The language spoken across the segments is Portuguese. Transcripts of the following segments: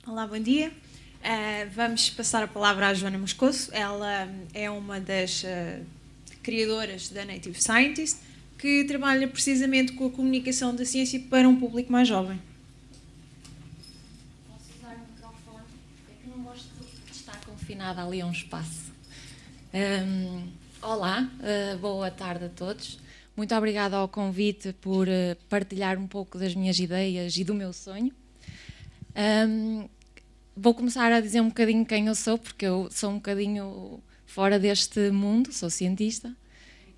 Olá, bom dia. Vamos passar a palavra à Joana Moscoso. Ela é uma das criadoras da Native Scientist, que trabalha precisamente com a comunicação da ciência para um público mais jovem. Posso usar o microfone? É que não gosto de estar confinada ali a um espaço. Olá, boa tarde a todos. Muito obrigada ao convite por partilhar um pouco das minhas ideias e do meu sonho. Vou começar a dizer um bocadinho quem eu sou, porque eu sou um bocadinho fora deste mundo, sou cientista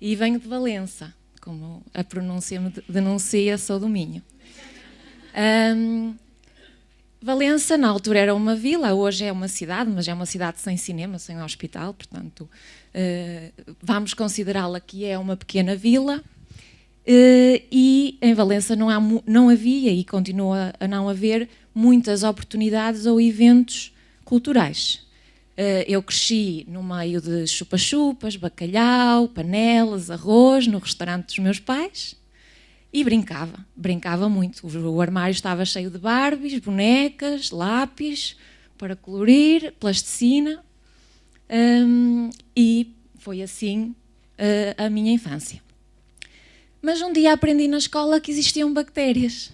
e venho de Valença, como a pronúncia me denuncia, sou do Minho. Valença, na altura, era uma vila, hoje é uma cidade, mas é uma cidade sem cinema, sem hospital, portanto, vamos considerá-la que é uma pequena vila. E em Valença não havia e continua a não haver muitas oportunidades ou eventos culturais. Eu cresci no meio de chupa-chupas, bacalhau, panelas, arroz, no restaurante dos meus pais e brincava muito. O armário estava cheio de Barbies, bonecas, lápis para colorir, plasticina, e foi assim a minha infância. Mas um dia aprendi na escola que existiam bactérias.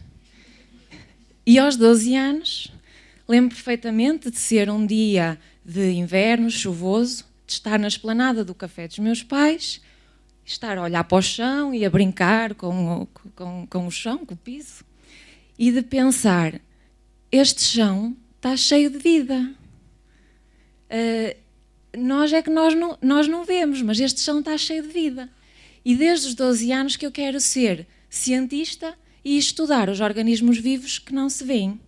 E aos 12 anos, lembro perfeitamente de ser um dia de inverno, chuvoso, de estar na esplanada do café dos meus pais, estar a olhar para o chão e a brincar com o chão, com o piso, e de pensar, este chão está cheio de vida. Nós não vemos, mas este chão está cheio de vida. E desde os 12 anos que eu quero ser cientista e estudar os organismos vivos que não se veem.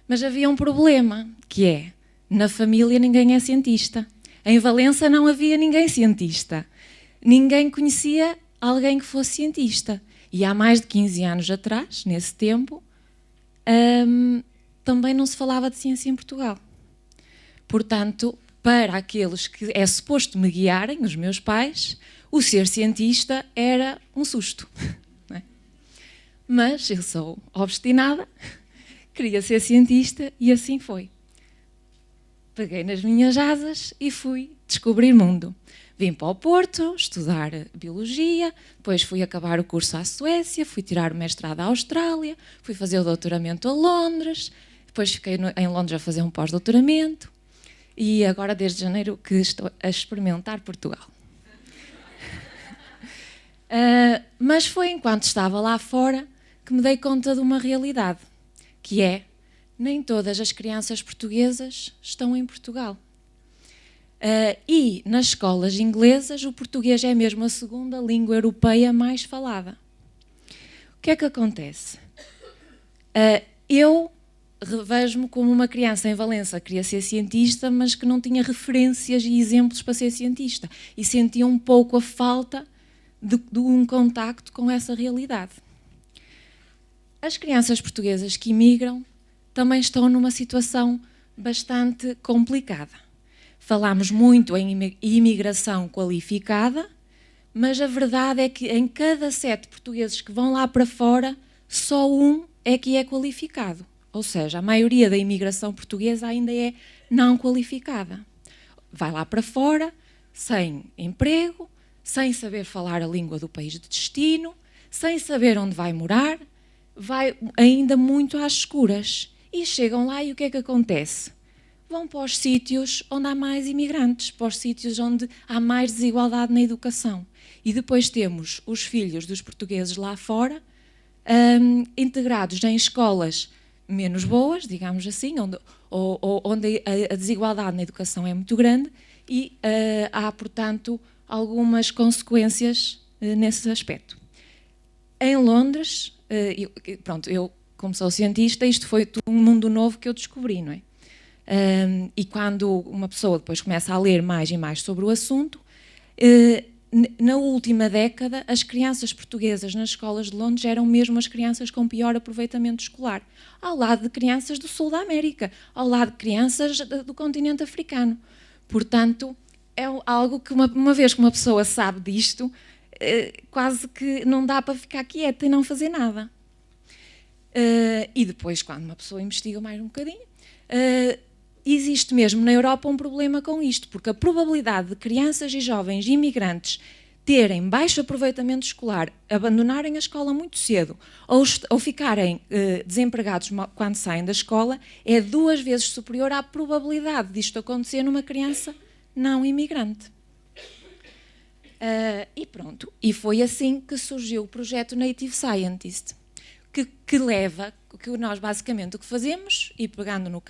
Mas havia um problema, que é, na família ninguém é cientista. Em Valença não havia ninguém cientista. Ninguém conhecia alguém que fosse cientista. E há mais de 15 anos atrás, nesse tempo, também não se falava de ciência em Portugal. Portanto, para aqueles que é suposto me guiarem, os meus pais, o ser cientista era um susto. Não é? Mas eu sou obstinada, queria ser cientista e assim foi. Peguei nas minhas asas e fui descobrir mundo. Vim para o Porto estudar biologia, depois fui acabar o curso à Suécia, fui tirar o mestrado à Austrália, fui fazer o doutoramento a Londres, depois fiquei em Londres a fazer um pós-doutoramento e agora desde janeiro que estou a experimentar Portugal. Mas foi enquanto estava lá fora que me dei conta de uma realidade, que é, nem todas as crianças portuguesas estão em Portugal. E nas escolas inglesas o português é mesmo a segunda língua europeia mais falada. O que é que acontece? Eu revejo-me como uma criança em Valença que queria ser cientista, mas que não tinha referências e exemplos para ser cientista. E sentia um pouco a falta de um contacto com essa realidade. As crianças portuguesas que imigram também estão numa situação bastante complicada. Falamos muito em imigração qualificada, mas a verdade é que em cada 7 portugueses que vão lá para fora, só um é que é qualificado. Ou seja, a maioria da imigração portuguesa ainda é não qualificada. Vai lá para fora, sem emprego, sem saber falar a língua do país de destino, sem saber onde vai morar, vai ainda muito às escuras. E chegam lá e o que é que acontece? Vão para os sítios onde há mais imigrantes, para os sítios onde há mais desigualdade na educação. E depois temos os filhos dos portugueses lá fora, integrados em escolas menos boas, digamos assim, onde a desigualdade na educação é muito grande e há, portanto, algumas consequências nesse aspecto. Em Londres, eu como sou cientista, isto foi um mundo novo que eu descobri, não é? E quando uma pessoa depois começa a ler mais e mais sobre o assunto, na última década, as crianças portuguesas nas escolas de Londres eram mesmo as crianças com pior aproveitamento escolar, ao lado de crianças do sul da América, ao lado de crianças do continente africano. Portanto, é algo que uma vez que uma pessoa sabe disto, quase que não dá para ficar quieta e não fazer nada. E depois, quando uma pessoa investiga mais um bocadinho, existe mesmo na Europa um problema com isto, porque a probabilidade de crianças e jovens imigrantes terem baixo aproveitamento escolar, abandonarem a escola muito cedo ou ficarem desempregados quando saem da escola é 2 vezes superior à probabilidade disto acontecer numa criança não imigrante. E pronto, e foi assim que surgiu o projeto Native Scientist, que leva, que nós basicamente o que fazemos, e pegando no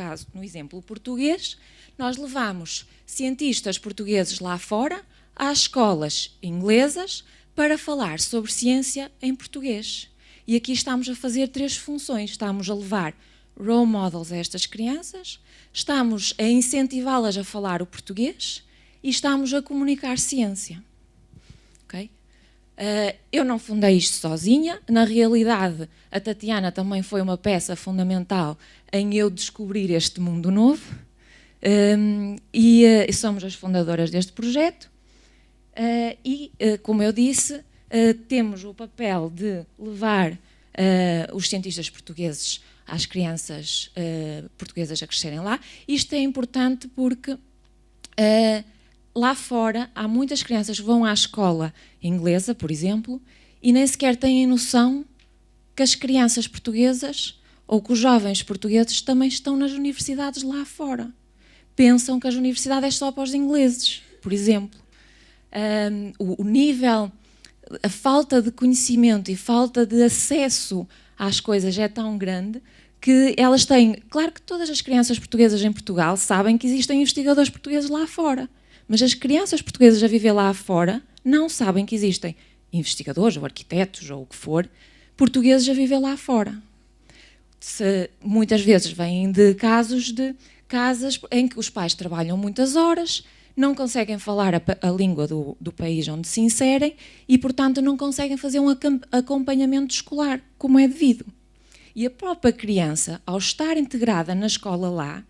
exemplo português, nós levamos cientistas portugueses lá fora às escolas inglesas para falar sobre ciência em português. E aqui estamos a fazer 3 funções. Estamos a levar role models a estas crianças, estamos a incentivá-las a falar o português e estamos a comunicar ciência. Okay? Eu não fundei isto sozinha. Na realidade, a Tatiana também foi uma peça fundamental em eu descobrir este mundo novo. E somos as fundadoras deste projeto. Como eu disse, temos o papel de levar os cientistas portugueses às crianças portuguesas a crescerem lá. Isto é importante porque lá fora há muitas crianças que vão à escola inglesa, por exemplo, e nem sequer têm noção que as crianças portuguesas ou que os jovens portugueses também estão nas universidades lá fora. Pensam que as universidades é só para os ingleses, por exemplo. O nível, a falta de conhecimento e falta de acesso às coisas é tão grande que elas têm... Claro que todas as crianças portuguesas em Portugal sabem que existem investigadores portugueses lá fora, mas as crianças portuguesas a viver lá fora não sabem que existem investigadores ou arquitetos ou o que for, portugueses a viver lá fora. Muitas vezes vêm de casos de casas em que os pais trabalham muitas horas, não conseguem falar a língua do país onde se inserem e, portanto, não conseguem fazer um acompanhamento escolar como é devido. E a própria criança, ao estar integrada na escola lá,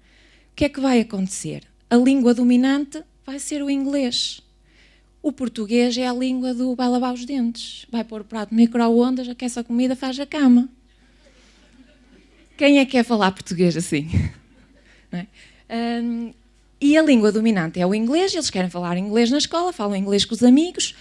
o que é que vai acontecer? A língua dominante vai ser o inglês. O português é a língua do vai lavar os dentes, vai pôr o prato no micro-ondas, aquece a comida, faz a cama. Quem é que quer falar português assim? Não é? E a língua dominante é o inglês, eles querem falar inglês na escola, falam inglês com os amigos.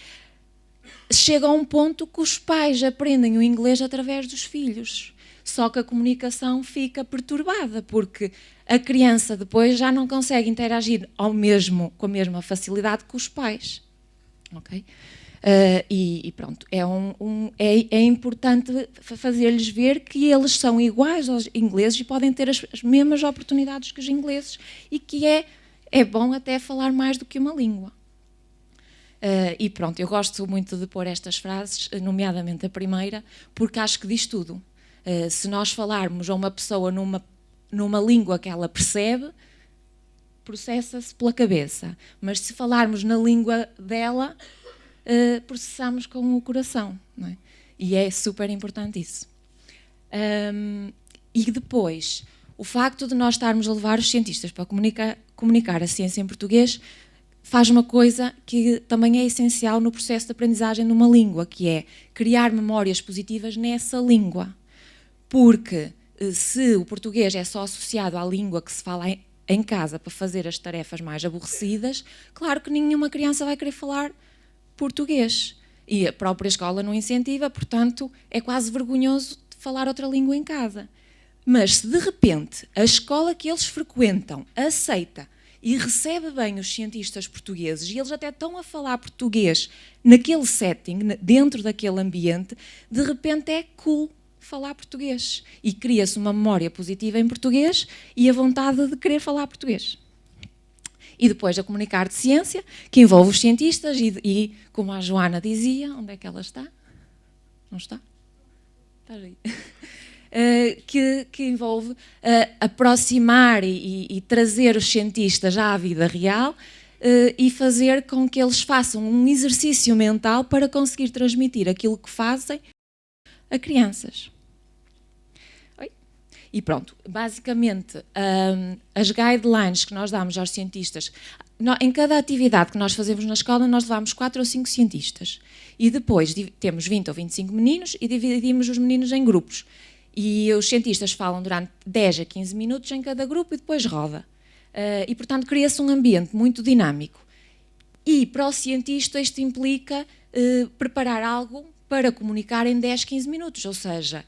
Chega a um ponto que os pais aprendem o inglês através dos filhos. Só que a comunicação fica perturbada, porque a criança depois já não consegue interagir com a mesma facilidade que os pais. Okay? E pronto, é importante fazer-lhes ver que eles são iguais aos ingleses e podem ter as mesmas oportunidades que os ingleses e que é bom até falar mais do que uma língua. E pronto, eu gosto muito de pôr estas frases, nomeadamente a primeira, porque acho que diz tudo. Se nós falarmos a uma pessoa numa língua que ela percebe, processa-se pela cabeça. Mas se falarmos na língua dela, processamos com o coração. Não é? E é super importante isso. E depois, o facto de nós estarmos a levar os cientistas para comunicar a ciência em português faz uma coisa que também é essencial no processo de aprendizagem de uma língua, que é criar memórias positivas nessa língua. Porque se o português é só associado à língua que se fala em casa para fazer as tarefas mais aborrecidas, claro que nenhuma criança vai querer falar português. E a própria escola não incentiva, portanto, é quase vergonhoso falar outra língua em casa. Mas se de repente a escola que eles frequentam aceita e recebe bem os cientistas portugueses e eles até estão a falar português naquele setting, dentro daquele ambiente, de repente é cool falar português. E cria-se uma memória positiva em português e a vontade de querer falar português. E depois a comunicar de ciência, que envolve os cientistas e como a Joana dizia, onde é que ela está? Não está? Está aí. Que envolve aproximar e trazer os cientistas à vida real e fazer com que eles façam um exercício mental para conseguir transmitir aquilo que fazem a crianças. E pronto, basicamente, as guidelines que nós damos aos cientistas, em cada atividade que nós fazemos na escola, nós levamos 4 ou 5 cientistas. E depois temos 20 ou 25 meninos e dividimos os meninos em grupos. E os cientistas falam durante 10 a 15 minutos em cada grupo e depois roda. E, portanto, cria-se um ambiente muito dinâmico. E, para o cientista, isto implica preparar algo para comunicar em 10, 15 minutos. Ou seja,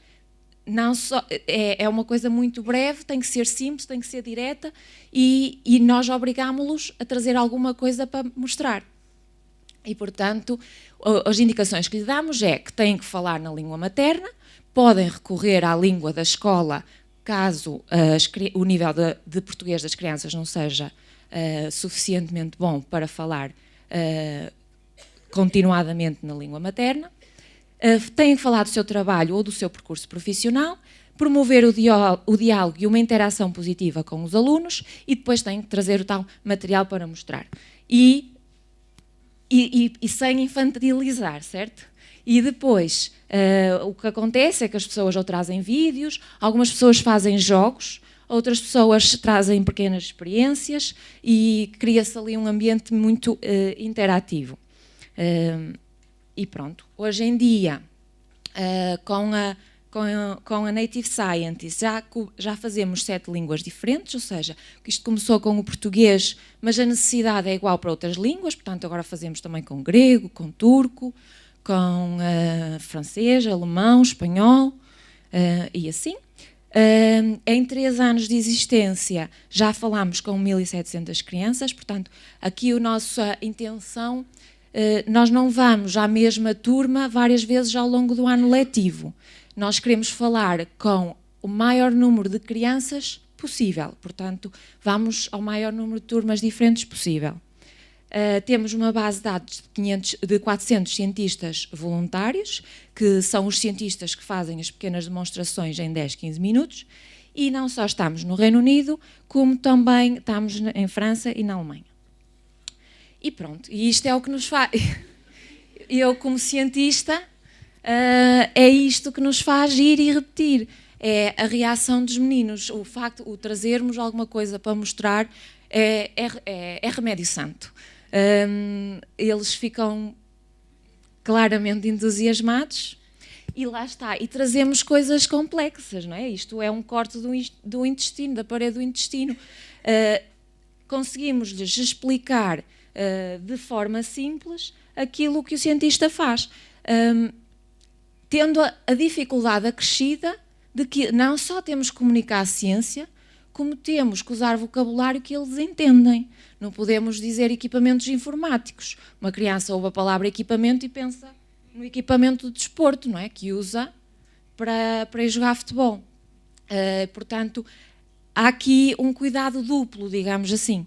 não só, é uma coisa muito breve, tem que ser simples, tem que ser direta, e nós obrigámos-los a trazer alguma coisa para mostrar. E, portanto, as indicações que lhe damos é que têm que falar na língua materna, podem recorrer à língua da escola caso o nível de português das crianças não seja suficientemente bom para falar continuadamente na língua materna. Têm que falar do seu trabalho ou do seu percurso profissional, promover o diálogo e uma interação positiva com os alunos, e depois têm que trazer o tal material para mostrar. E sem infantilizar, certo? E depois, o que acontece é que as pessoas ou trazem vídeos, algumas pessoas fazem jogos, outras pessoas trazem pequenas experiências e cria-se ali um ambiente muito interativo. E pronto, hoje em dia, com a Native Scientist, já fazemos 7 línguas diferentes, ou seja, isto começou com o português, mas a necessidade é igual para outras línguas, portanto agora fazemos também com grego, com turco, com francês, alemão, espanhol e assim. Em 3 anos de existência já falámos com 1.700 crianças, portanto aqui a nossa intenção, nós não vamos à mesma turma várias vezes ao longo do ano letivo. Nós queremos falar com o maior número de crianças possível, portanto vamos ao maior número de turmas diferentes possível. Temos uma base de dados de 400 cientistas voluntários, que são os cientistas que fazem as pequenas demonstrações em 10, 15 minutos, e não só estamos no Reino Unido, como também estamos em França e na Alemanha. E pronto, e isto é o que nos faz... Eu, como cientista, é isto que nos faz ir e repetir. É a reação dos meninos, o facto de trazermos alguma coisa para mostrar é remédio santo. Eles ficam claramente entusiasmados e lá está. E trazemos coisas complexas, não é? Isto é um corte do intestino, da parede do intestino. Conseguimos-lhes explicar de forma simples aquilo que o cientista faz, tendo a dificuldade acrescida de que não só temos que comunicar a ciência, como temos que usar vocabulário que eles entendem. Não podemos dizer equipamentos informáticos. Uma criança ouve a palavra equipamento e pensa no equipamento de desporto, não é? Que usa para ir jogar futebol. Portanto, há aqui um cuidado duplo, digamos assim.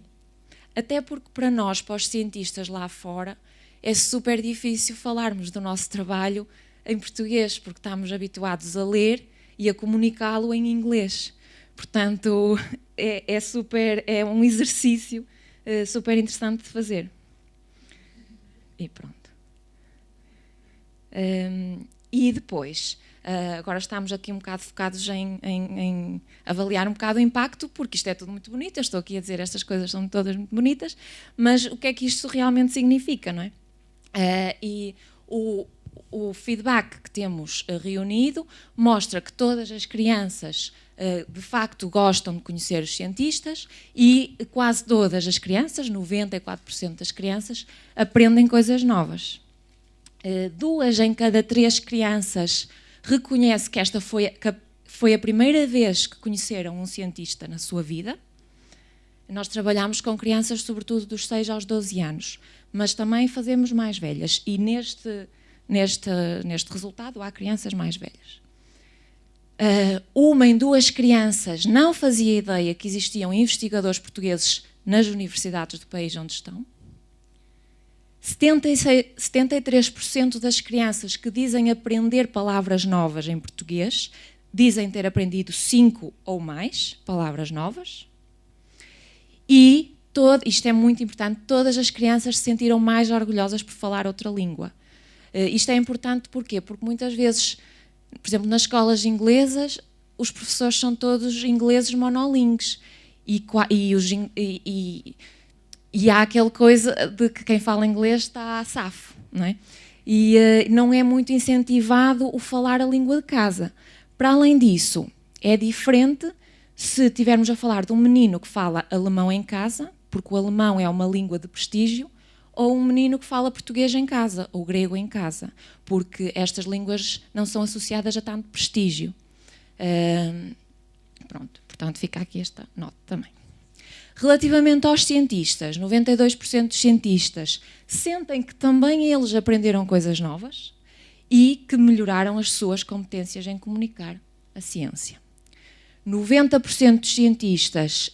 Até porque para nós, para os cientistas lá fora, é super difícil falarmos do nosso trabalho em português, porque estamos habituados a ler e a comunicá-lo em inglês. Portanto, é um exercício super interessante de fazer. E pronto. E depois, agora estamos aqui um bocado focados em avaliar um bocado o impacto, porque isto é tudo muito bonito, eu estou aqui a dizer estas coisas são todas muito bonitas, mas o que é que isto realmente significa, não é? E o feedback que temos reunido mostra que todas as crianças de facto gostam de conhecer os cientistas e quase todas as crianças, 94% das crianças, aprendem coisas novas. 2 em cada 3 crianças reconhece que esta foi a primeira vez que conheceram um cientista na sua vida. Nós trabalhamos com crianças sobretudo dos 6 aos 12 anos, mas também fazemos mais velhas e neste resultado há crianças mais velhas. 1 em 2 crianças não fazia ideia que existiam investigadores portugueses nas universidades do país onde estão. 73% das crianças que dizem aprender palavras novas em português dizem ter aprendido 5 ou mais palavras novas. E, isto é muito importante, todas as crianças se sentiram mais orgulhosas por falar outra língua. Isto é importante porquê? Porque muitas vezes, por exemplo, nas escolas inglesas, os professores são todos ingleses monolingues e há aquela coisa de que quem fala inglês está a safo, não é? E não é muito incentivado o falar a língua de casa. Para além disso, é diferente se estivermos a falar de um menino que fala alemão em casa, porque o alemão é uma língua de prestígio, ou um menino que fala português em casa, ou grego em casa, porque estas línguas não são associadas a tanto prestígio. Pronto, portanto fica aqui esta nota também. Relativamente aos cientistas, 92% dos cientistas sentem que também eles aprenderam coisas novas e que melhoraram as suas competências em comunicar a ciência. 90% dos cientistas,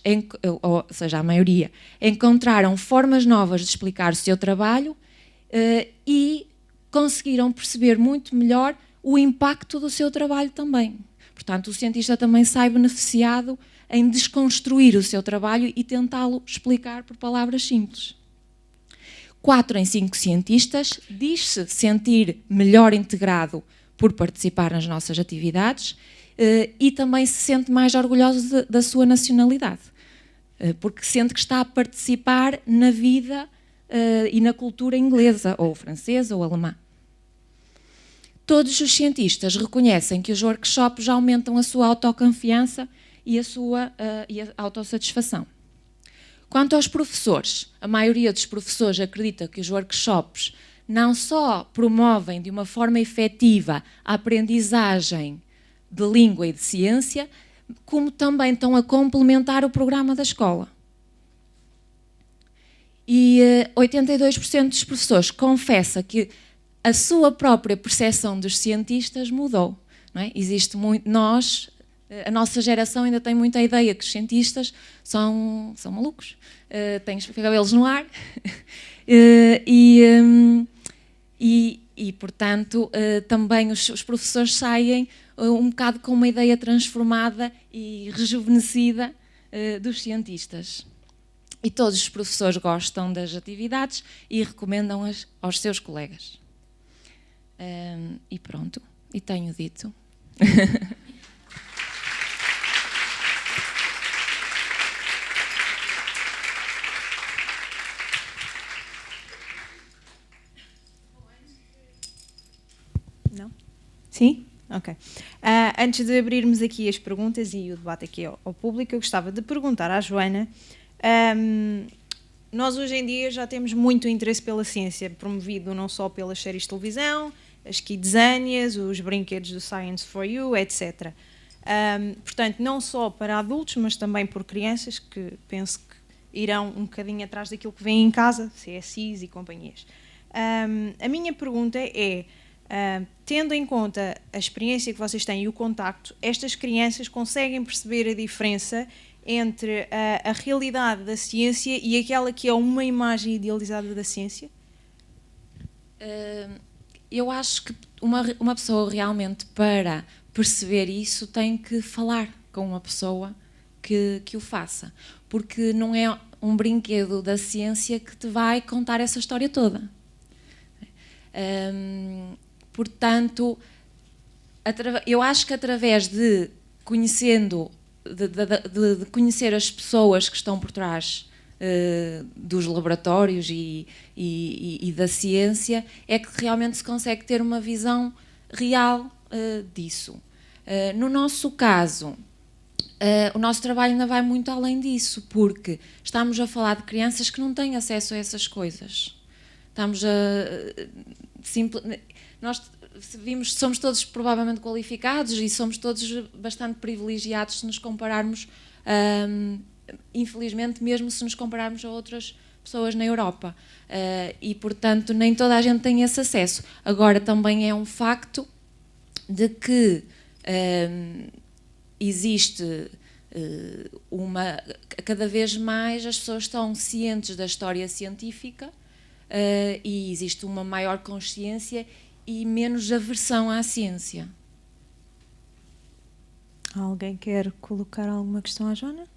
ou seja, a maioria, encontraram formas novas de explicar o seu trabalho e conseguiram perceber muito melhor o impacto do seu trabalho também. Portanto, o cientista também sai beneficiado em desconstruir o seu trabalho e tentá-lo explicar por palavras simples. 4 em 5 cientistas diz-se sentir melhor integrado por participar nas nossas atividades e também se sente mais orgulhoso da sua nacionalidade, porque sente que está a participar na vida e na cultura inglesa, ou francesa, ou alemã. Todos os cientistas reconhecem que os workshops aumentam a sua autoconfiança e a sua autossatisfação. Quanto aos professores, a maioria dos professores acredita que os workshops não só promovem de uma forma efetiva a aprendizagem de língua e de ciência, como também estão a complementar o programa da escola. E 82% dos professores confessa que a sua própria percepção dos cientistas mudou. Não é? Existe muito, a nossa geração ainda tem muita ideia que os cientistas são malucos, têm os cabelos no ar e portanto, também os professores saem um bocado com uma ideia transformada e rejuvenescida dos cientistas. E todos os professores gostam das atividades e recomendam-as aos seus colegas. E pronto, e tenho dito. Não? Sim? Ok. Antes de abrirmos aqui as perguntas e o debate aqui ao público, eu gostava de perguntar à Joana. Nós hoje em dia já temos muito interesse pela ciência, promovido não só pelas séries de televisão, as Kidzanias, os brinquedos do Science for You, etc. Portanto, não só para adultos, mas também por crianças, que penso que irão um bocadinho atrás daquilo que vem em casa, CSIs e companhias. A minha pergunta é, tendo em conta a experiência que vocês têm e o contacto, estas crianças conseguem perceber a diferença entre a realidade da ciência e aquela que é uma imagem idealizada da ciência? Eu acho que uma pessoa realmente, para perceber isso, tem que falar com uma pessoa que o faça, porque não é um brinquedo da ciência que te vai contar essa história toda. Portanto, eu acho que através de conhecer as pessoas que estão por trás dos laboratórios e da ciência, é que realmente se consegue ter uma visão real disso. No nosso caso, o nosso trabalho ainda vai muito além disso, porque estamos a falar de crianças que não têm acesso a essas coisas. Nós somos todos provavelmente qualificados e somos todos bastante privilegiados se nos compararmos, infelizmente, mesmo se nos compararmos a outras pessoas na Europa. E, portanto, nem toda a gente tem esse acesso. Agora, também é um facto de que existe cada vez mais as pessoas estão cientes da história científica e existe uma maior consciência e menos aversão à ciência. Alguém quer colocar alguma questão à Joana?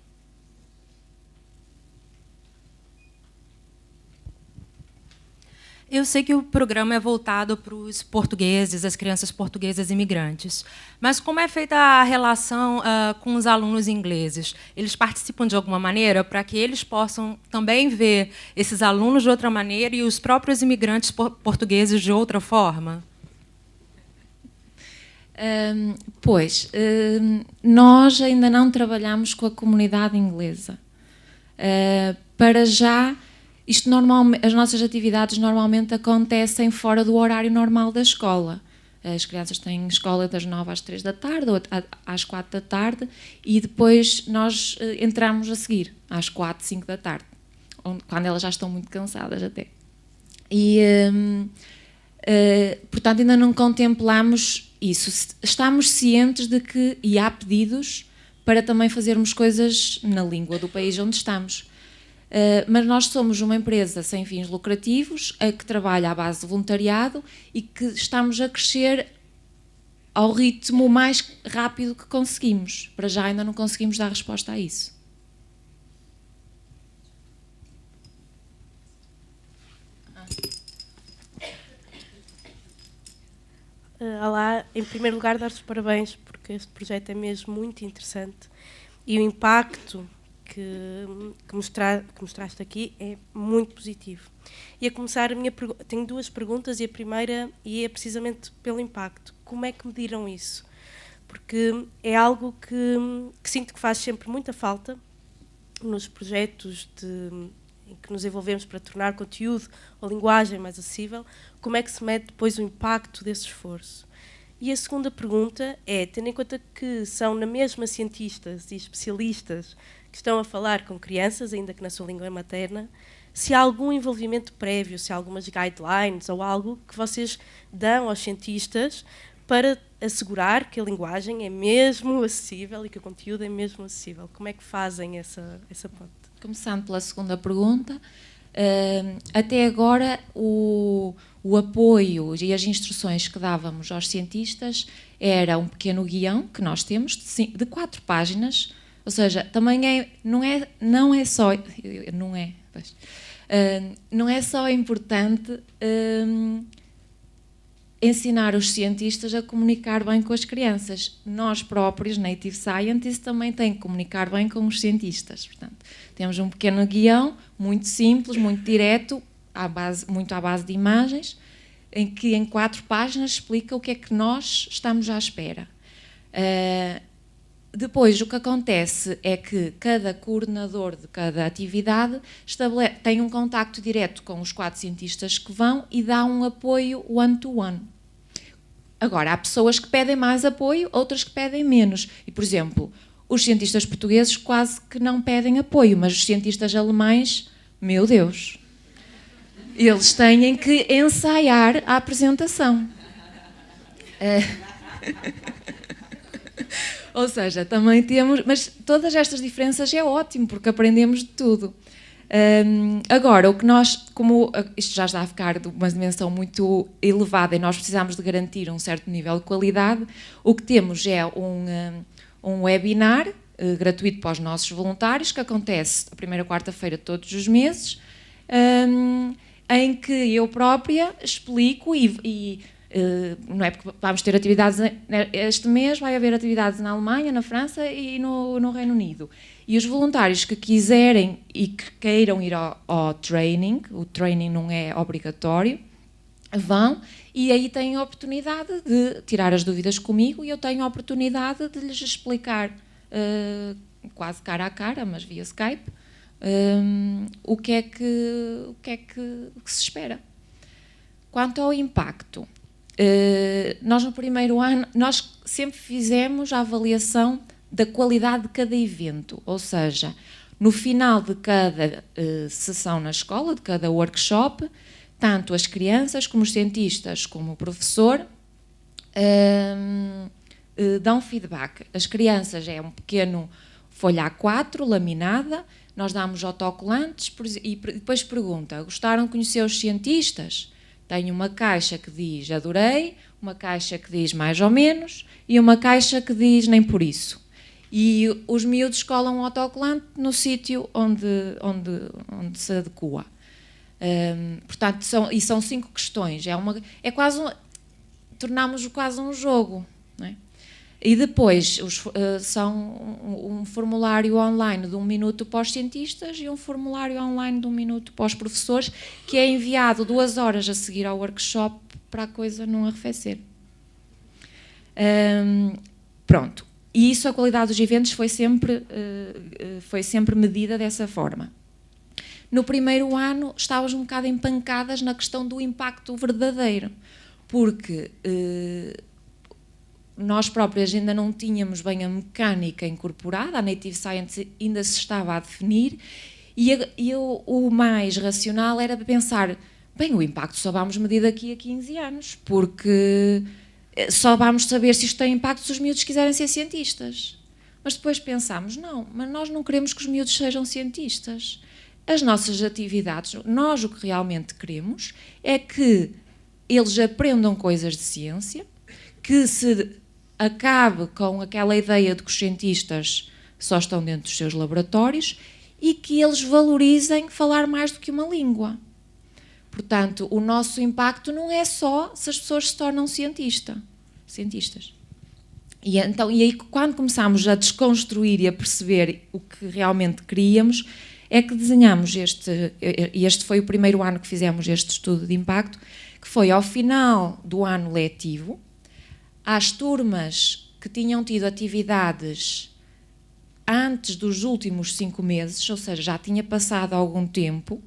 Eu sei que o programa é voltado para os portugueses, as crianças portuguesas imigrantes. Mas como é feita a relação com os alunos ingleses? Eles participam de alguma maneira para que eles possam também ver esses alunos de outra maneira e os próprios imigrantes portugueses de outra forma? Nós ainda não trabalhamos com a comunidade inglesa. Para já, as nossas atividades normalmente acontecem fora do horário normal da escola. As crianças têm escola das 9 às 3 da tarde ou às 4 da tarde e depois nós entramos a seguir às 4, 5 da tarde, quando elas já estão muito cansadas até. E, portanto, ainda não contemplamos isso. Estamos cientes de que, e há pedidos para também fazermos coisas na língua do país onde estamos. Mas nós somos uma empresa sem fins lucrativos, que trabalha à base de voluntariado e que estamos a crescer ao ritmo mais rápido que conseguimos. Para já ainda não conseguimos dar resposta a isso. Olá, em primeiro lugar dar-vos parabéns porque este projeto é mesmo muito interessante e o impacto que mostraste aqui é muito positivo. E a começar, tenho duas perguntas e a primeira é precisamente pelo impacto. Como é que mediram isso? Porque é algo que sinto que faz sempre muita falta nos projetos em que nos envolvemos para tornar conteúdo ou linguagem mais acessível. Como é que se mede depois o impacto desse esforço? E a segunda pergunta é, tendo em conta que são na mesma cientistas e especialistas que estão a falar com crianças, ainda que na sua língua materna, se há algum envolvimento prévio, se há algumas guidelines ou algo que vocês dão aos cientistas para assegurar que a linguagem é mesmo acessível e que o conteúdo é mesmo acessível. Como é que fazem essa ponte? Começando pela segunda pergunta, até agora o apoio e as instruções que dávamos aos cientistas era um pequeno guião que nós temos de 4 páginas, ou seja, também não é só importante ensinar os cientistas a comunicar bem com as crianças. Nós próprios, Native Scientists, também têm que comunicar bem com os cientistas. Portanto, temos um pequeno guião, muito simples, muito direto, muito à base de imagens, em que em 4 páginas explica o que é que nós estamos à espera. Depois, o que acontece é que cada coordenador de cada atividade tem um contacto direto com os 4 cientistas que vão e dá um apoio one-to-one. Agora, há pessoas que pedem mais apoio, outras que pedem menos. E, por exemplo, os cientistas portugueses quase que não pedem apoio, mas os cientistas alemães, meu Deus, eles têm que ensaiar a apresentação. Ou seja, também temos... Mas todas estas diferenças é ótimo, porque aprendemos de tudo. Agora, o que nós... Como isto já está a ficar de uma dimensão muito elevada e nós precisamos de garantir um certo nível de qualidade, o que temos é um webinar gratuito para os nossos voluntários, que acontece a primeira quarta-feira de todos os meses, em que eu própria explico não é porque vamos ter atividades este mês, vai haver atividades na Alemanha, na França e no Reino Unido. E os voluntários que quiserem e que queiram ir ao training, o training não é obrigatório, vão e aí têm a oportunidade de tirar as dúvidas comigo e eu tenho a oportunidade de lhes explicar, quase cara a cara, mas via Skype, o que é que se espera. Quanto ao impacto, nós no primeiro ano, nós sempre fizemos a avaliação da qualidade de cada evento, ou seja, no final de cada sessão na escola, de cada workshop, tanto as crianças como os cientistas, como o professor, dão feedback. As crianças é um pequeno folha A4, laminada, nós damos autocolantes e depois pergunta, gostaram de conhecer os cientistas? Tenho uma caixa que diz adorei, uma caixa que diz mais ou menos e uma caixa que diz nem por isso. E os miúdos colam um autocolante no sítio onde se adequa. Portanto, são 5 questões. Tornámos-o quase um jogo. Não é? E depois são um formulário online de 1 minuto para os cientistas e um formulário online de 1 minuto para os professores, que é enviado 2 horas a seguir ao workshop para a coisa não arrefecer. Pronto. E isso, a qualidade dos eventos foi sempre medida dessa forma. No primeiro ano estávamos um bocado empancadas na questão do impacto verdadeiro, porque nós próprias ainda não tínhamos bem a mecânica incorporada, a Native Science ainda se estava a definir, e o mais racional era pensar, bem, o impacto só vamos medir daqui a 15 anos, porque só vamos saber se isto tem impacto se os miúdos quiserem ser cientistas. Mas depois pensámos, não, mas nós não queremos que os miúdos sejam cientistas. As nossas atividades, nós o que realmente queremos é que eles aprendam coisas de ciência, que se acabe com aquela ideia de que os cientistas só estão dentro dos seus laboratórios e que eles valorizem falar mais do que uma língua. Portanto, o nosso impacto não é só se as pessoas se tornam cientistas. E aí, quando começámos a desconstruir e a perceber o que realmente queríamos, é que desenhamos este foi o primeiro ano que fizemos este estudo de impacto, que foi ao final do ano letivo, às turmas que tinham tido atividades antes dos últimos 5 meses, ou seja, já tinha passado algum tempo,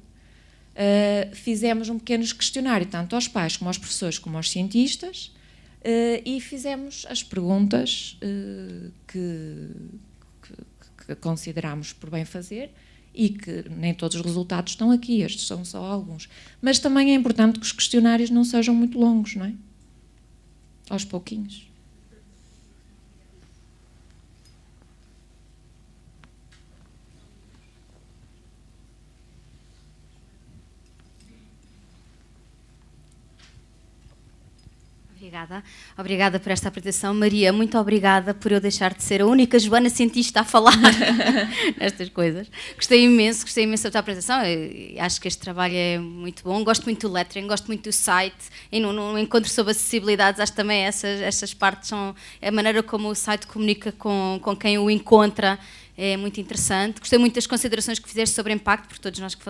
fizemos um pequeno questionário, tanto aos pais como aos professores como aos cientistas, e fizemos as perguntas que considerámos por bem fazer, e que nem todos os resultados estão aqui, estes são só alguns. Mas também é importante que os questionários não sejam muito longos, não é? Aos pouquinhos. Obrigada por esta apresentação. Maria, muito obrigada por eu deixar de ser a única Joana cientista a falar nestas coisas. Gostei imenso da tua apresentação. Eu acho que este trabalho é muito bom. Gosto muito do lettering, gosto muito do site. E no encontro sobre acessibilidades, acho que também essas partes são a maneira como o site comunica com quem o encontra. É muito interessante. Gostei muito das considerações que fizeste sobre impacto, porque todos nós que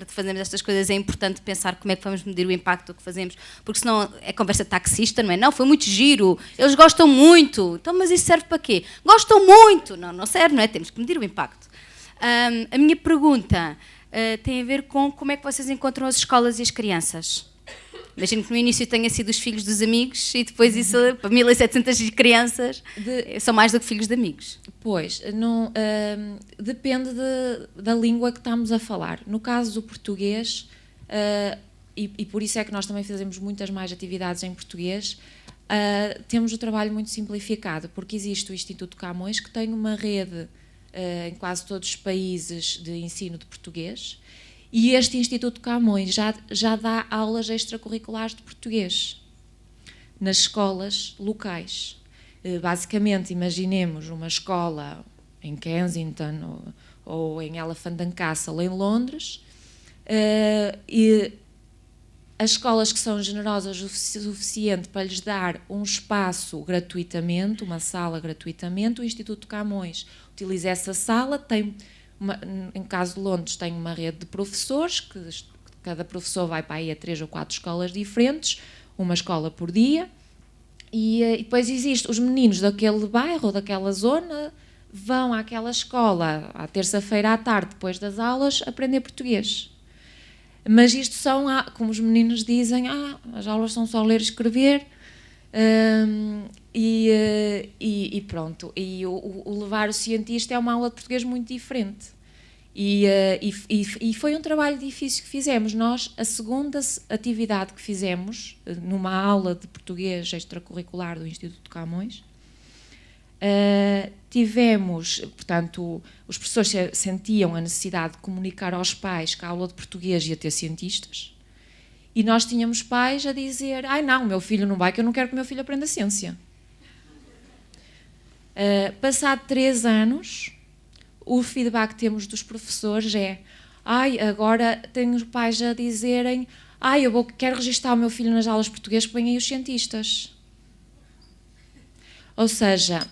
fazemos estas coisas é importante pensar como é que vamos medir o impacto do que fazemos, porque senão é conversa taxista, não é? Não, foi muito giro, eles gostam muito. Então, mas isso serve para quê? Gostam muito! Não serve, não é? Temos que medir o impacto. A minha pergunta tem a ver com como é que vocês encontram as escolas e as crianças. Imagino que no início tenha sido os filhos dos amigos e depois isso, para 1700 crianças, são mais do que filhos de amigos. Pois, não, depende da língua que estamos a falar. No caso do português, e por isso é que nós também fazemos muitas mais atividades em português, temos o trabalho muito simplificado, porque existe o Instituto Camões, que tem uma rede em quase todos os países de ensino de português, e este Instituto Camões já dá aulas extracurriculares de português nas escolas locais. Basicamente, imaginemos uma escola em Kensington ou em Elephant and Castle, em Londres, e as escolas que são generosas o suficiente para lhes dar um espaço gratuitamente, uma sala gratuitamente, o Instituto Camões utiliza essa sala, em caso de Londres, tem uma rede de professores, que cada professor vai para aí a 3 ou 4 escolas diferentes, uma escola por dia, e depois existe, os meninos daquele bairro ou daquela zona vão àquela escola à terça-feira à tarde, depois das aulas, aprender português. Mas isto são, como os meninos dizem, as aulas são só ler e escrever, e pronto. E o levar o cientista é uma aula de português muito diferente. E foi um trabalho difícil que fizemos. Nós, a segunda atividade que fizemos, numa aula de português extracurricular do Instituto Camões, tivemos, portanto, os professores sentiam a necessidade de comunicar aos pais que a aula de português ia ter cientistas, e nós tínhamos pais a dizer, não, o meu filho não vai, que eu não quero que o meu filho aprenda ciência. Passado 3 anos, o feedback que temos dos professores é, agora tenho os pais a dizerem, quero registrar o meu filho nas aulas de português, que vêm aí os cientistas. Ou seja,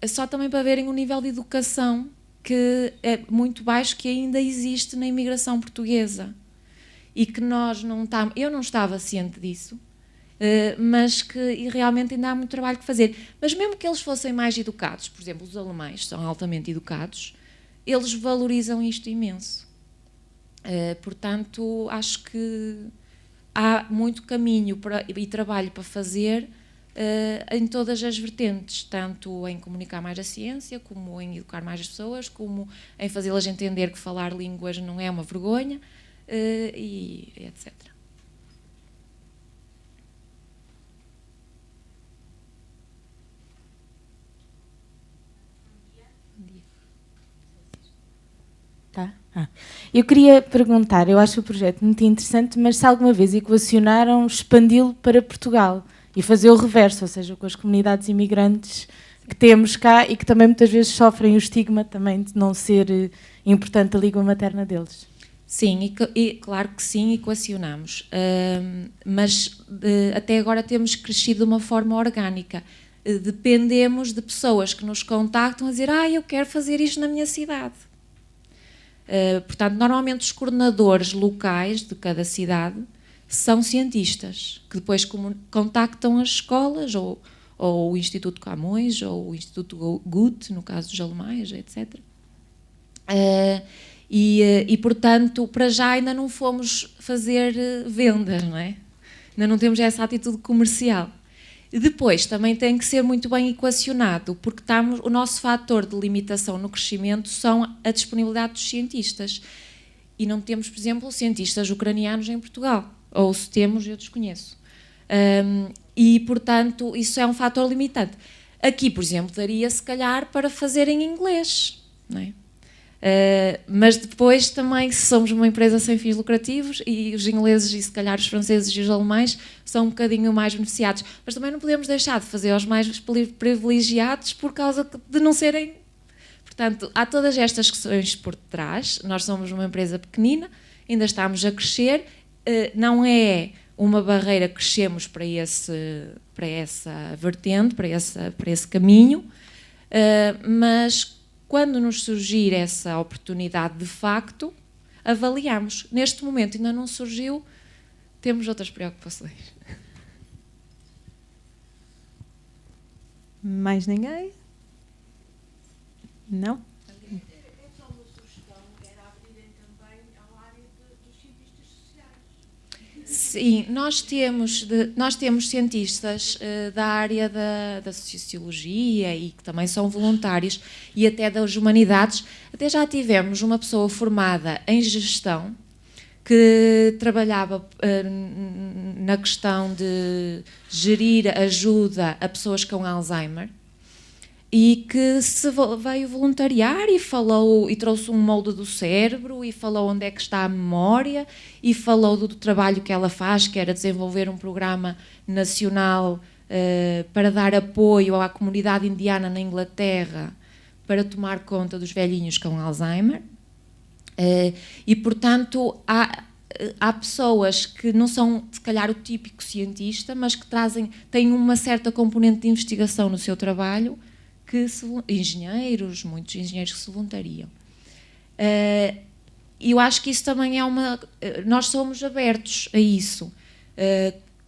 só também para verem o nível de educação que é muito baixo, que ainda existe na imigração portuguesa, e que nós não estamos, eu não estava ciente disso, mas que e realmente ainda há muito trabalho que fazer. Mas mesmo que eles fossem mais educados, por exemplo, os alemães são altamente educados, eles valorizam isto imenso. Portanto, acho que há muito caminho e trabalho para fazer em todas as vertentes, tanto em comunicar mais a ciência, como em educar mais as pessoas, como em fazê-las entender que falar línguas não é uma vergonha, e etc. Tá? Eu queria perguntar, eu acho o projeto muito interessante, mas se alguma vez equacionaram expandi-lo para Portugal e fazer o reverso, ou seja, com as comunidades imigrantes que temos cá e que também muitas vezes sofrem o estigma também de não ser importante a língua materna deles. Sim, e claro que sim, equacionamos, mas até agora temos crescido de uma forma orgânica. Dependemos de pessoas que nos contactam a dizer eu quero fazer isto na minha cidade. Portanto, normalmente os coordenadores locais de cada cidade são cientistas, que depois contactam as escolas, ou o Instituto Camões, ou o Instituto Goethe, no caso dos alemães, etc. Portanto, para já ainda não fomos fazer vendas, não é? Ainda não temos essa atitude comercial. Depois, também tem que ser muito bem equacionado, porque o nosso fator de limitação no crescimento são a disponibilidade dos cientistas. E não temos, por exemplo, cientistas ucranianos em Portugal. Ou se temos, eu desconheço. Portanto, isso é um fator limitante. Aqui, por exemplo, daria, se calhar, para fazer em inglês, não é? Mas depois também, se somos uma empresa sem fins lucrativos, e os ingleses e se calhar os franceses e os alemães são um bocadinho mais beneficiados, mas também não podemos deixar de fazer aos mais privilegiados por causa de não serem. Portanto, há todas estas questões por trás. Nós somos uma empresa pequenina, ainda estamos a crescer, não é uma barreira, crescemos para essa vertente, para esse caminho, mas quando nos surgir essa oportunidade de facto, avaliamos. Neste momento ainda não surgiu, temos outras preocupações. Mais ninguém? Não? É só uma sugestão, era abrirem também à área dos cientistas sociais. Sim, nós temos cientistas da área da sociologia e que também são voluntários, e até das humanidades. Até já tivemos uma pessoa formada em gestão que trabalhava na questão de gerir ajuda a pessoas com Alzheimer, e que se veio voluntariar e falou, e trouxe um molde do cérebro, e falou onde é que está a memória, e falou do trabalho que ela faz, que era desenvolver um programa nacional para dar apoio à comunidade indiana na Inglaterra para tomar conta dos velhinhos com Alzheimer. E, portanto, há pessoas que não são, se calhar, o típico cientista, mas que têm uma certa componente de investigação no seu trabalho, muitos engenheiros que se voluntariam. E eu acho que isso também nós somos abertos a isso.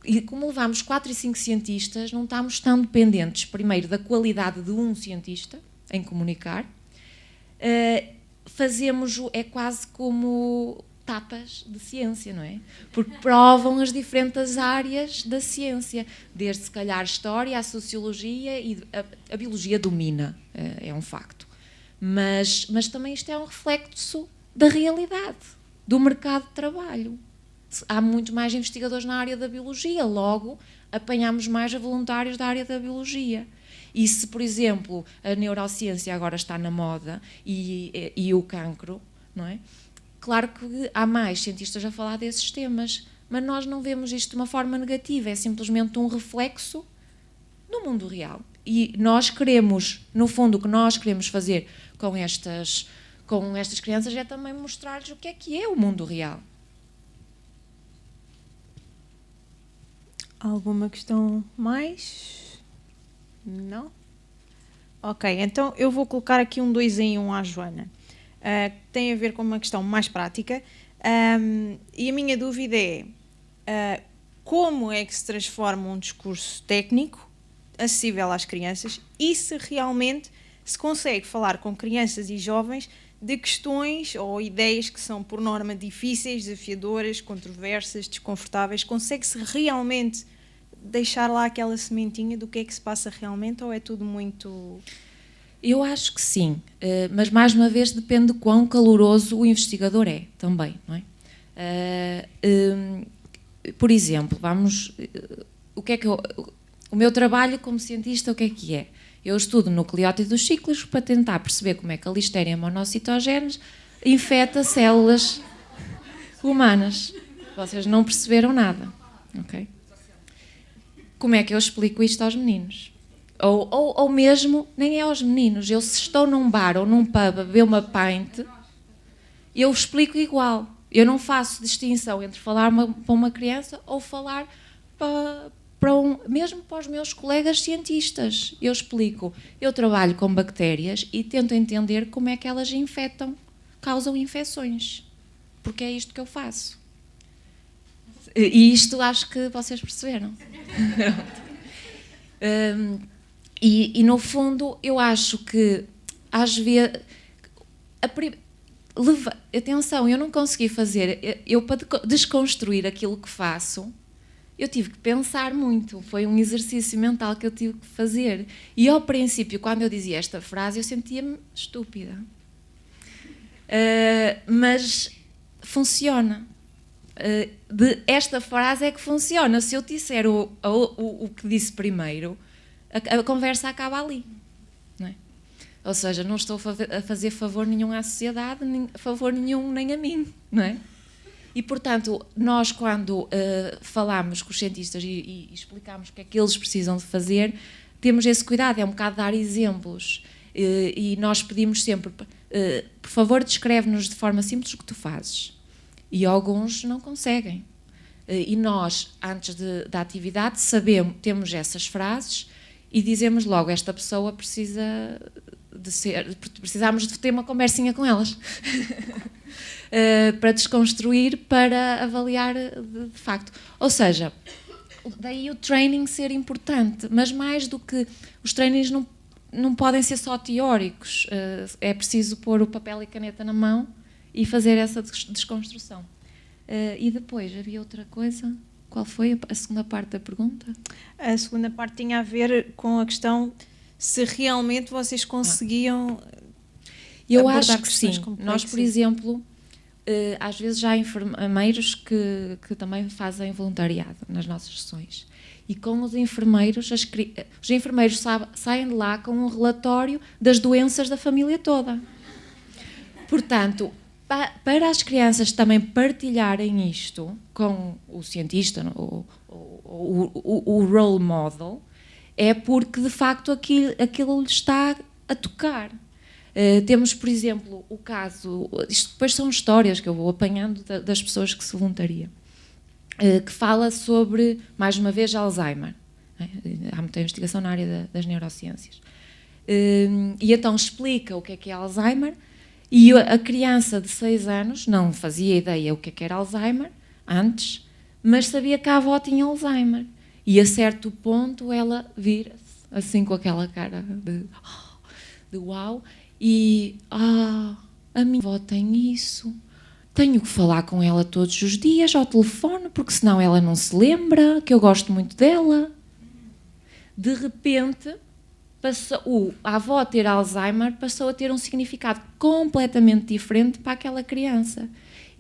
E como levamos 4 e 5 cientistas, não estamos tão dependentes, primeiro, da qualidade de um cientista em comunicar. É quase como tapas de ciência, não é? Porque provam as diferentes áreas da ciência, desde, se calhar, a história, a sociologia, e a biologia domina, é um facto. Mas também isto é um reflexo da realidade, do mercado de trabalho. Há muito mais investigadores na área da biologia, logo apanhamos mais voluntários da área da biologia. E se, por exemplo, a neurociência agora está na moda e o cancro, não é? Claro que há mais cientistas a falar desses temas, mas nós não vemos isto de uma forma negativa, é simplesmente um reflexo do mundo real. E nós queremos, no fundo, o que nós queremos fazer com estas crianças é também mostrar-lhes o que é o mundo real. Alguma questão mais? Não? Ok, então eu vou colocar aqui um 2 em 1 à Joana. Que tem a ver com uma questão mais prática, e a minha dúvida é como é que se transforma um discurso técnico acessível às crianças e se realmente se consegue falar com crianças e jovens de questões ou ideias que são, por norma, difíceis, desafiadoras, controversas, desconfortáveis. Consegue-se realmente deixar lá aquela sementinha do que é que se passa realmente ou é tudo muito... Eu acho que sim, mas mais uma vez depende de quão caloroso o investigador é também, não é? Por exemplo, o meu trabalho como cientista, o que é? Eu estudo nucleótidos dos ciclos para tentar perceber como é que a Listeria monocytogenes infecta células humanas. Vocês não perceberam nada, ok? Como é que eu explico isto aos meninos? Ou mesmo, nem é aos meninos, eu se estou num bar ou num pub a beber uma pint, eu explico igual. Eu não faço distinção entre falar para uma criança ou falar mesmo para os meus colegas cientistas. Eu explico, eu trabalho com bactérias e tento entender como é que elas causam infecções. Porque é isto que eu faço. E isto acho que vocês perceberam. E no fundo, eu acho que às vezes... Atenção, eu não consegui fazer... Eu, para desconstruir aquilo que faço, eu tive que pensar muito. Foi um exercício mental que eu tive que fazer. E ao princípio, quando eu dizia esta frase, eu sentia-me estúpida. Mas funciona. Esta frase é que funciona. Se eu disser o que disse primeiro, a conversa acaba ali. Não é? Ou seja, não estou a fazer favor nenhum à sociedade, nem favor nenhum nem a mim, não é? E, portanto, nós quando falamos com os cientistas e explicamos o que é que eles precisam de fazer, temos esse cuidado, é um bocado dar exemplos. E nós pedimos sempre, por favor, descreve-nos de forma simples o que tu fazes. E alguns não conseguem. E nós, antes da atividade, temos essas frases e dizemos logo, esta pessoa precisamos de ter uma conversinha com elas. Para desconstruir, para avaliar de facto. Ou seja, daí o training ser importante, mas mais do que... Os trainings não podem ser só teóricos, é preciso pôr o papel e caneta na mão e fazer essa desconstrução. E depois, havia outra coisa? Qual foi a segunda parte da pergunta? A segunda parte tinha a ver com a questão se realmente vocês conseguiam Eu abordar acho que sim. complexas. Nós, por exemplo, às vezes já há enfermeiros que também fazem voluntariado nas nossas sessões. E com os enfermeiros, os enfermeiros saem de lá com um relatório das doenças da família toda. Portanto, para as crianças também partilharem isto com o cientista, o role model, é porque, de facto, aquilo lhe está a tocar. Temos, por exemplo, o caso... Isto depois são histórias que eu vou apanhando das pessoas que se voluntariam, que fala sobre, mais uma vez, Alzheimer. Há muita investigação na área das neurociências. E então explica o que é Alzheimer, e a criança de 6 anos não fazia ideia o que era Alzheimer antes, mas sabia que a avó tinha Alzheimer. E a certo ponto ela vira-se, assim com aquela cara de uau, e a minha avó tem isso. Tenho que falar com ela todos os dias ao telefone, porque senão ela não se lembra que eu gosto muito dela. De repente, a avó ter Alzheimer passou a ter um significado completamente diferente para aquela criança.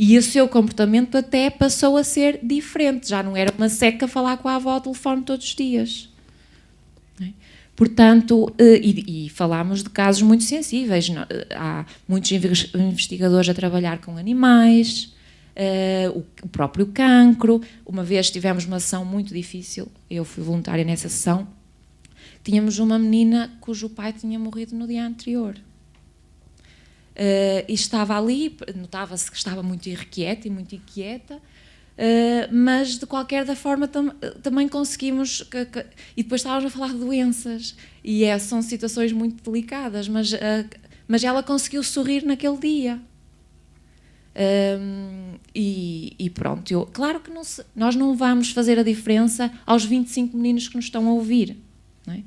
E o seu comportamento até passou a ser diferente. Já não era uma seca falar com a avó ao telefone todos os dias. Portanto, e falámos de casos muito sensíveis. Há muitos investigadores a trabalhar com animais, o próprio cancro. Uma vez tivemos uma sessão muito difícil, eu fui voluntária nessa sessão, tínhamos uma menina cujo pai tinha morrido no dia anterior. E estava ali, notava-se que estava muito irrequieta e muito inquieta, mas de qualquer da forma também conseguimos, e depois estávamos a falar de doenças, e são situações muito delicadas, mas ela conseguiu sorrir naquele dia. E pronto, claro que nós não vamos fazer a diferença aos 25 meninos que nos estão a ouvir, não é?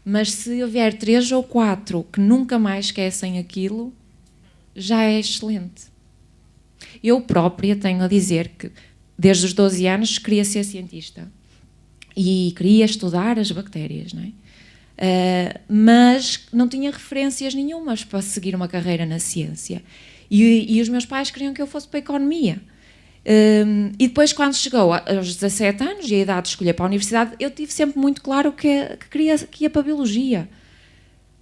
Mas se houver 3 ou 4 que nunca mais esquecem aquilo, já é excelente. Eu própria tenho a dizer que desde os 12 anos queria ser cientista e queria estudar as bactérias, não é? Mas não tinha referências nenhumas para seguir uma carreira na ciência. E os meus pais queriam que eu fosse para a economia. E depois, quando chegou aos 17 anos e a idade de escolher para a universidade, eu tive sempre muito claro que ia para a biologia.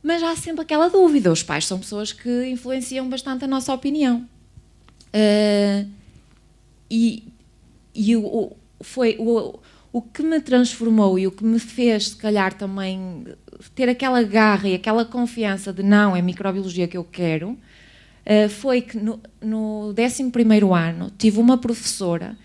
Mas há sempre aquela dúvida. Os pais são pessoas que influenciam bastante a nossa opinião. O que me transformou e o que me fez, se calhar, também ter aquela garra e aquela confiança de não, é microbiologia que eu quero, foi que no 11º ano tive uma professora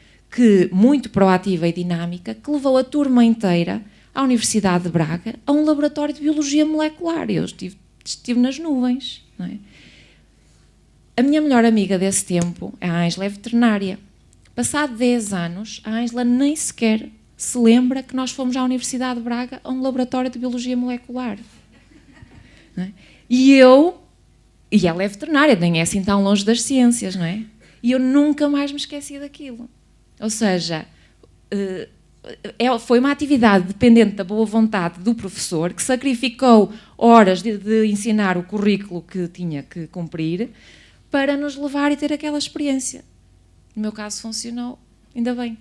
muito proativa e dinâmica, que levou a turma inteira à Universidade de Braga a um laboratório de biologia molecular. Eu estive nas nuvens, não é? A minha melhor amiga desse tempo, a Ângela, é veterinária. Passado 10 anos, a Ângela nem sequer se lembra que nós fomos à Universidade de Braga a um laboratório de biologia molecular. Não é? E ela é veterinária, nem é assim tão longe das ciências, não é? E eu nunca mais me esqueci daquilo. Ou seja, foi uma atividade dependente da boa vontade do professor, que sacrificou horas de ensinar o currículo que tinha que cumprir para nos levar e ter aquela experiência. No meu caso funcionou, ainda bem.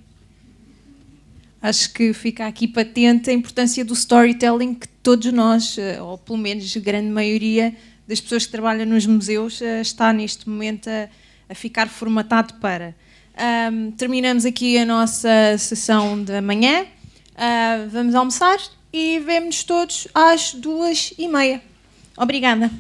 Acho que fica aqui patente a importância do storytelling que todos nós, ou pelo menos a grande maioria das pessoas que trabalham nos museus, está neste momento a ficar formatado para. Terminamos aqui a nossa sessão da manhã, vamos almoçar e vemo-nos todos às 2h30. Obrigada.